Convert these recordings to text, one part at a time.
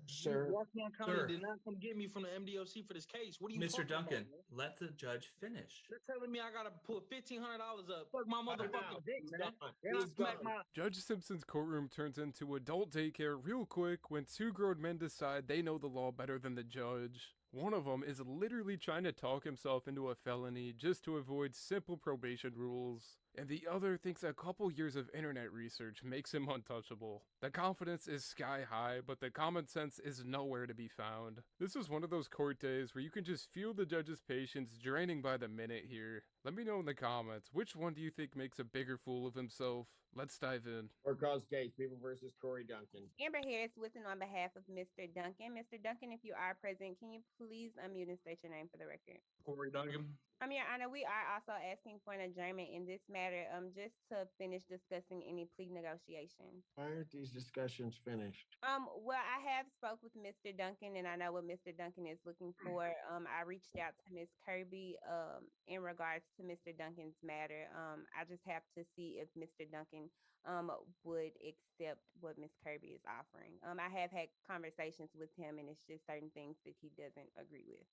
Sir. Washington County Sir. did not come get me from the MDOC for this case. What are you Mr. talking Duncan, about, man? let the judge finish. They're telling me I gotta put $1,500 up. Fuck my motherfucking dick, He's man. gone. And I He's smacked gone. my. Judge Simpson's courtroom turns into adult daycare real quick when two grown men decide they know the law better than the judge. One of them is literally trying to talk himself into a felony just to avoid simple probation rules. And the other thinks a couple years of internet research makes him untouchable. The confidence is sky high, but the common sense is nowhere to be found. This is one of those court days where you can just feel the judge's patience draining by the minute here. Let me know in the comments, which one do you think makes a bigger fool of himself? Let's dive in. Or cause case, People versus Corey Duncan. Amber Harris listening on behalf of Mr. Duncan. Mr. Duncan, if you are present, can you please unmute and state your name for the record? Corey Duncan. Your Honor, we are also asking for an adjournment in this matter, just to finish discussing any plea negotiations. Why aren't these discussions finished? Well, I have spoke with Mr. Duncan, and I know what Mr. Duncan is looking for. I reached out to Ms. Kirby in regards to Mr. Duncan's matter. I just have to see if Mr. Duncan would accept what Ms. Kirby is offering. I have had conversations with him, and it's just certain things that he doesn't agree with.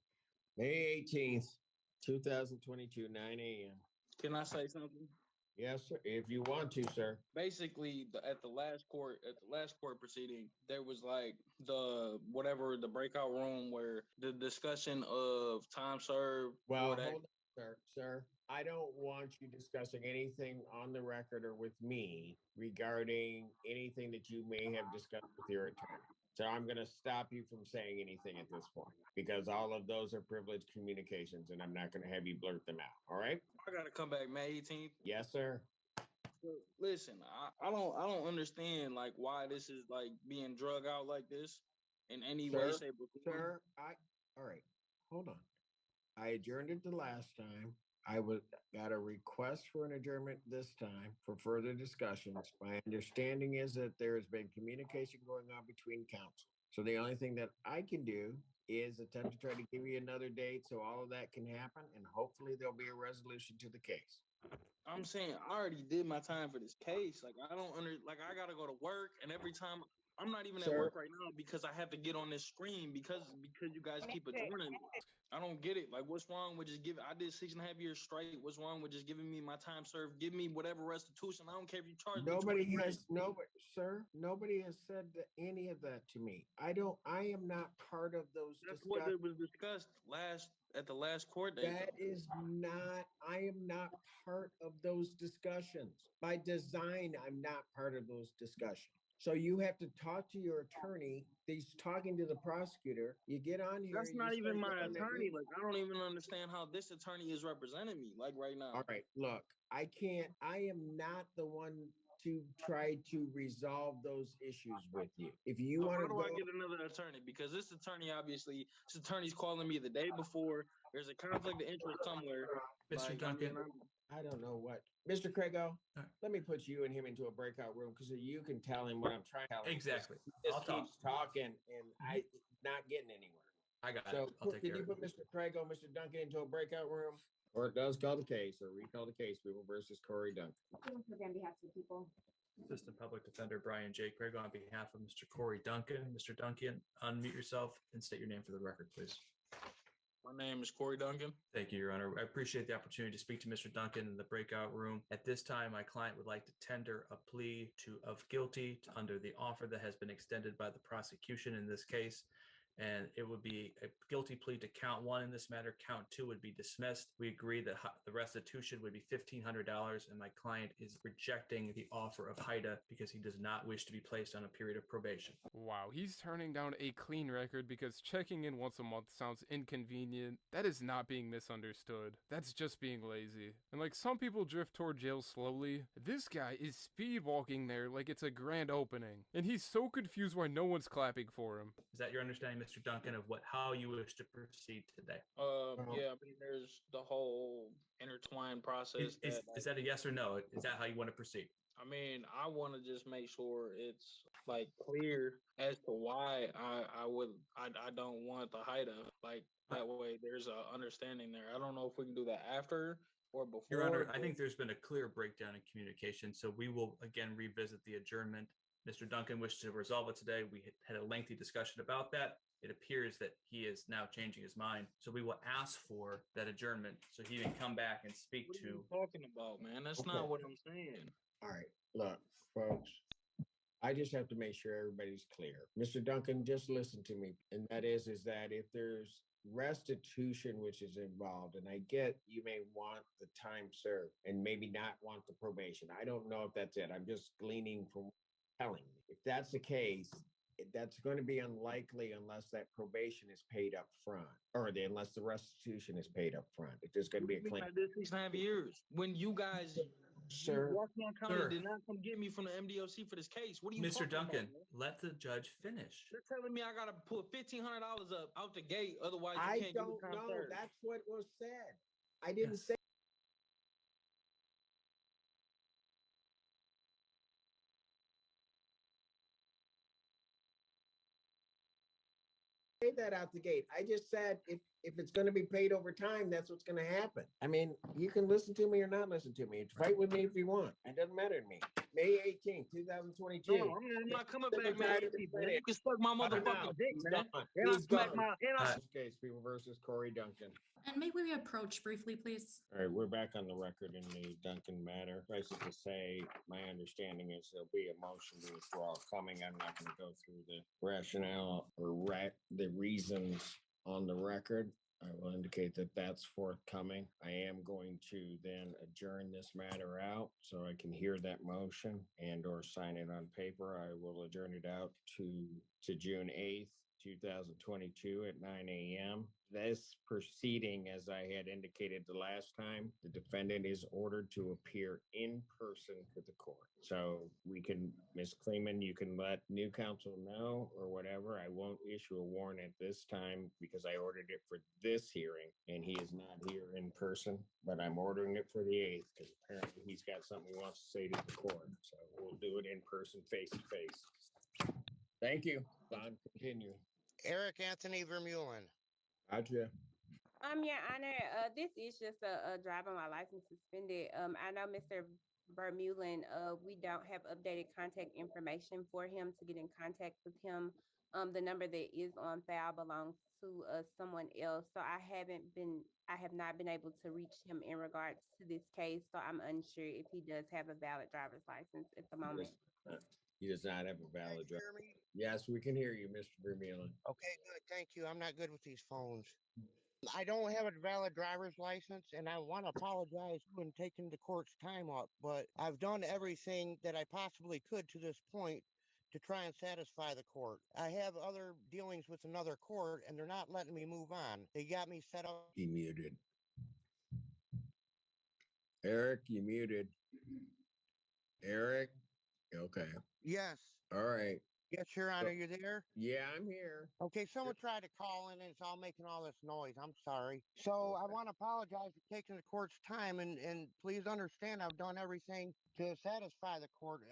May 18th, 2022, 9 a.m. Can I say something? Yes, sir. If you want to, sir. Basically, at the last court proceeding, there was like the breakout room where the discussion of time served. Well, hold on, sir. I don't want you discussing anything on the record or with me regarding anything that you may have discussed with your attorney. So I'm going to stop you from saying anything at this point because all of those are privileged communications and I'm not going to have you blurt them out. All right. I got to come back May 18th. Yes, sir. Listen, I don't understand like why this is like being drug out like this in any way, shape, or form. Sir, all right. Hold on. I adjourned it the last time. I got a request for an adjournment this time for further discussions. My understanding is that there has been communication going on between counsel. So the only thing that I can do is attempt to try to give you another date so all of that can happen and hopefully there'll be a resolution to the case. I'm saying I already did my time for this case. Like I got to go to work and every time I'm not even at work right now because I have to get on this screen because you guys keep adjourning me. I don't get it. Like, what's wrong with just I did 6.5 years straight. What's wrong with just giving me my time served? Give me whatever restitution. I don't care if you charge me. Nobody has said any of that to me. I am not part of those. That's what it was discussed at the last court date. I am not part of those discussions. By design, I'm not part of those discussions. So you have to talk to your attorney. He's talking to the prosecutor. You get on here. That's not even my attorney. Like, I don't even understand how this attorney is representing me, like right now. All right, look, I am not the one to try to resolve those issues with you. If you want to go, how do I get another attorney? Because this attorney's calling me the day before. There's a conflict of interest somewhere. Mr. Duncan. I don't know what. Mr. Craigo, let me put you and him into a breakout room because you can tell him what I'm trying to tell him. Exactly. He just keeps talking and I'm not getting anywhere. I got it. I'll take can you put Mr. Craigo, Mr. Duncan into a breakout room? Or it does call the case or recall the case, People versus Corey Duncan. On behalf of the people. Assistant Public Defender Brian J. Craig on behalf of Mr. Corey Duncan. Mr. Duncan, unmute yourself and state your name for the record, please. My name is Corey Duncan. Thank you, Your Honor. I appreciate the opportunity to speak to Mr. Duncan in the breakout room. At this time, my client would like to tender a plea of guilty under the offer that has been extended by the prosecution in this case. And it would be a guilty plea to count one in this matter. Count two would be dismissed. We agree that the restitution would be $1,500, and my client is rejecting the offer of HIDA because he does not wish to be placed on a period of probation. Wow, he's turning down a clean record because checking in once a month sounds inconvenient. That is not being misunderstood. That's just being lazy. And like some people drift toward jail slowly, this guy is speed walking there like it's a grand opening. And he's so confused why no one's clapping for him. Is that your understanding, Mr. Duncan, of how you wish to proceed today? Yeah, I mean, there's the whole intertwined process. Is that a yes or no? Is that how you want to proceed? I mean, I want to just make sure it's like clear as to why I don't want the HIDA. Like that way, there's a understanding there. I don't know if we can do that after or before. Your Honor, I think there's been a clear breakdown in communication, so we will again revisit the adjournment Mr. Duncan wished to resolve it today. We had a lengthy discussion about that. It appears that he is now changing his mind. So we will ask for that adjournment so he can come back and speak What are to. you talking about, man? That's not what I'm saying. All right, look, folks. I just have to make sure everybody's clear. Mr. Duncan, just listen to me. And that is that if there's restitution which is involved, and I get you may want the time served and maybe not want the probation. I don't know if that's it. I'm just gleaning from telling me. If that's the case, that's going to be unlikely unless that probation is paid up front, or unless the restitution is paid up front. If there's going to be a claim. I did 6.5 years. When you guys, Washington County did not come get me from the MDOC for this case. What are you Mr. talking Duncan, about, let the judge finish. They're telling me I got to put $1,500 up out the gate. Otherwise, you I can't don't get the time know. served. That's what was said. I didn't say. That out the gate. I just said if it's going to be paid over time, that's what's going to happen. I mean, you can listen to me or not listen to me. Fight with me if you want. It doesn't matter to me. May 18th, 2022. No, I'm not coming back, man. You can suck my motherfucking dick, man. And I smack my. This case, people versus Corey Duncan. And may we approach briefly, please? All right, we're back on the record in the Duncan matter. Suffice it to say, my understanding is there'll be a motion to withdraw coming. I'm not going to go through the rationale or the reasons on the record. I will indicate that that's forthcoming. I am going to then adjourn this matter out so I can hear that motion and or sign it on paper. I will adjourn it out to June 8th. 2022 at 9 a.m. This proceeding, as I had indicated the last time, the defendant is ordered to appear in person for the court. So we can, Ms. Kleeman, you can let new counsel know or whatever. I won't issue a warrant at this time because I ordered it for this hearing and he is not here in person, but I'm ordering it for the 8th because apparently he's got something he wants to say to the court. So we'll do it in person, face to face. Thank you. Bond, continue. Eric Anthony Vermeulen. Gotcha. Your Honor, this is just a driving while license suspended. I know Mr. Vermeulen, we don't have updated contact information for him to get in contact with him. The number that is on file belongs to someone else. So I have not been able to reach him in regards to this case. So I'm unsure if he does have a valid driver's license at the moment. He does not have a valid Can you driver. hear me? Yes, we can hear you, Mr. Vermeulen. Okay, good. Thank you. I'm not good with these phones. I don't have a valid driver's license, and I want to apologize for taking the court's time up, but I've done everything that I possibly could to this point to try and satisfy the court. I have other dealings with another court, and they're not letting me move on. They got me set up. He muted. Eric, you muted. Eric? Okay. Yes. All right. Yes, Your Honor, you there? Yeah, I'm here. Okay, someone tried to call in and it's all making all this noise. I'm sorry. So I want to apologize for taking the court's time and please understand I've done everything to satisfy the court,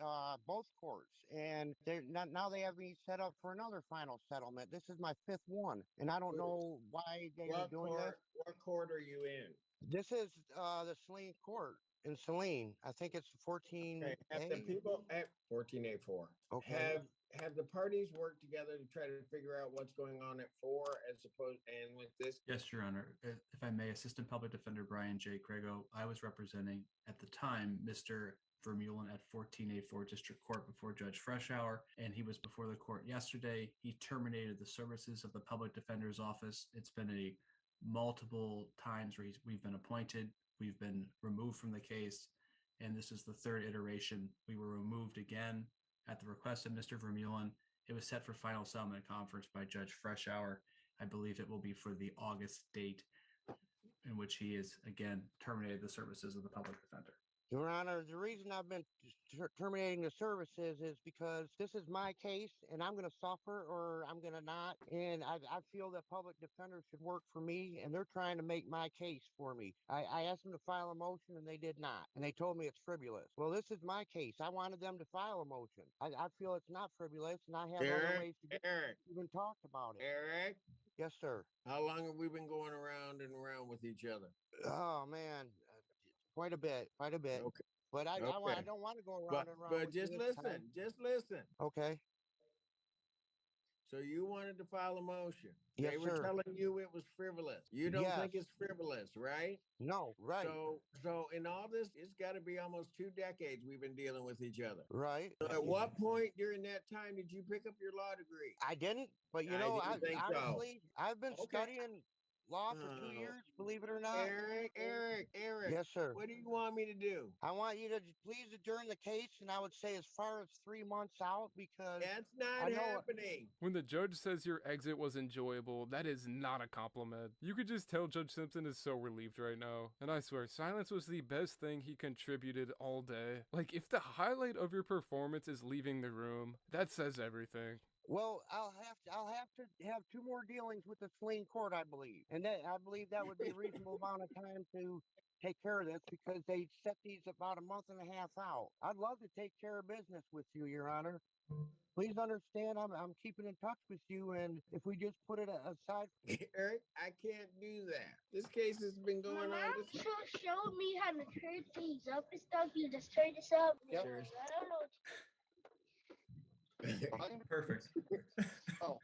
both courts. And they're not, now they have me set up for another final settlement. This is my 5th one. And I don't know why they are doing this. What court are you in? This is the Saline court in Saline. I think it's 14. Okay. Have the people at 14A4. Okay. Have the parties worked together to try to figure out what's going on at 4 as opposed and with this? Yes, Your Honor. If I may, Assistant Public Defender Brian J. Craigo, I was representing at the time Mr. Vermeulen at 14A4 District Court before Judge Freshour, and he was before the court yesterday. He terminated the services of the Public Defender's Office. It's been a multiple times where we've been appointed, we've been removed from the case, and this is the 3rd iteration. We were removed again at the request of Mr. Vermeulen. It was set for final settlement conference by Judge Freshour. I believe it will be for the August date in which he is again terminated the services of the public defender. Your Honor, the reason I've been terminating the services is because this is my case and I'm going to suffer or I'm going to not. And I feel that public defenders should work for me and they're trying to make my case for me. I asked them to file a motion and they did not. And they told me it's frivolous. Well, this is my case. I wanted them to file a motion. I feel it's not frivolous and I have other ways to get it. Even talked about it. Eric? Yes, sir. How long have we been going around and around with each other? Oh, man. quite a bit. Okay. But I Okay. don't want to go But around and around but with you just this time. listen. Just listen. Okay. So you wanted to file a motion. Yes, They were sir. telling you it was frivolous. You don't Yes. think it's frivolous, right? No. Right. So in all this, it's got to be almost 2 decades we've been dealing with each other. Right. So at what point during that time did you pick up your law degree? I didn't, but you I know, didn't think so. honestly, I've been Okay. studying law for 2 Oh, years, believe it or not. Eric. Yes, sir. What do you want me to do? I want you to please adjourn the case, and I would say as far as 3 months out, because That's not I know happening. When the judge says your exit was enjoyable, that is not a compliment. You could just tell Judge Simpson is so relieved right now. And I swear, silence was the best thing he contributed all day. Like, if the highlight of your performance is leaving the room, that says everything. Well, I'll have to have 2 more dealings with the Saline Court, I believe, and I believe that would be a reasonable amount of time to take care of this because they set these about a month and a half out. I'd love to take care of business with you, Your Honor. Please understand, I'm keeping in touch with you, and if we just put it aside. Eric, I can't do that. This case has been going My on. mom showed me how to turn things up and stuff. You just turn this up. Yep. I don't know. Perfect. Oh,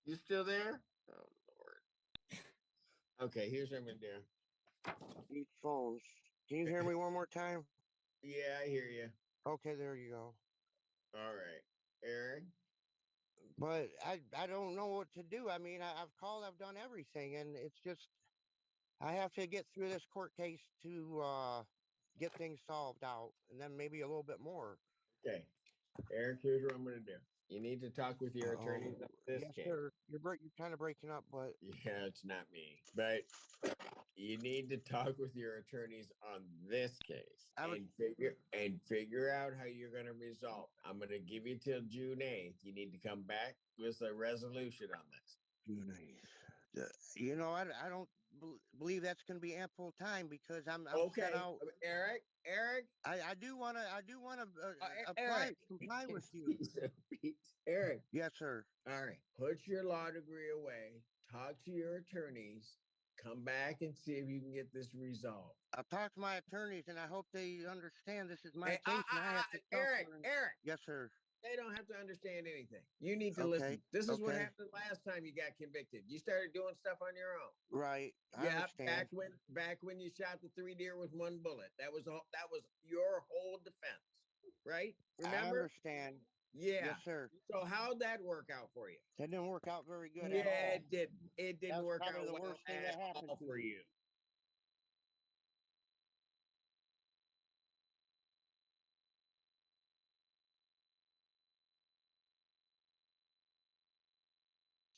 You still there? Oh Lord. Okay, here's what I'm gonna do. These phones. Can you hear me one more time? Yeah, I hear you. Okay, there you go. All right, Eric. But I don't know what to do. I mean, I've called, I've done everything, and it's just I have to get through this court case to get things solved out, and then maybe a little bit more. Okay, Eric. Here's what I'm gonna do. You need to talk with your attorney about this Yes, case. sir. You're kind of breaking up, but Yeah, it's not me, but you need to talk with your attorneys on this case and figure out how you're going to resolve. I'm going to give you till June 8th. You need to come back with a resolution on this. June 8th. You know, I don't believe that's going to be ample time because I'm Okay, set out. Eric. I do want to apply comply with you. Eric. Yes, sir. All right. Put your law degree away. Talk to your attorneys. Come back and see if you can get this resolved. I've talked to my attorneys, and I hope they understand this is my case, and I have to Eric. Yes, sir. They don't have to understand anything. You need to listen. This is what happened last time you got convicted. You started doing stuff on your own. Right. I understand. Back when you shot the 3 deer with 1 bullet. That was your whole defense, right? Remember? I understand. Yeah. Yes, sir. So how'd that work out for you? That didn't work out very good Yeah, at all. it didn't. It didn't work out the well worst thing at that happened all to for me. you.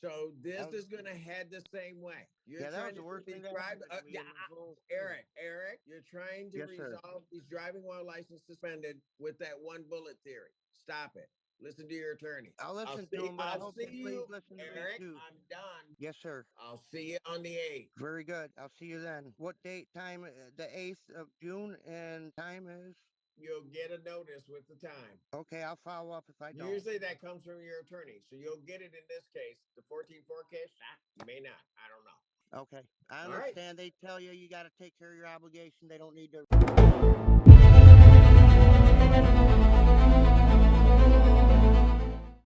So this is going to head the same way. You're that was trying the to worst thing that drive. happened to me in this whole thing. Eric, you're trying to Yes, sir. resolve these driving while license suspended with that 1 bullet theory. Stop it. Listen to your attorney. I'll listen to him, but I hope you please listen to Eric, me too. I'm done. Yes, sir. I'll see you on the 8th. Very good. I'll see you then. What date, time? The 8th of June, and time is? You'll get a notice with the time. Okay, I'll follow up if I don't. Usually that comes from your attorney. So you'll get it in this case. The 14-4 case, may not. I don't know. Okay. I understand. They tell you got to take care of your obligation. They don't need to.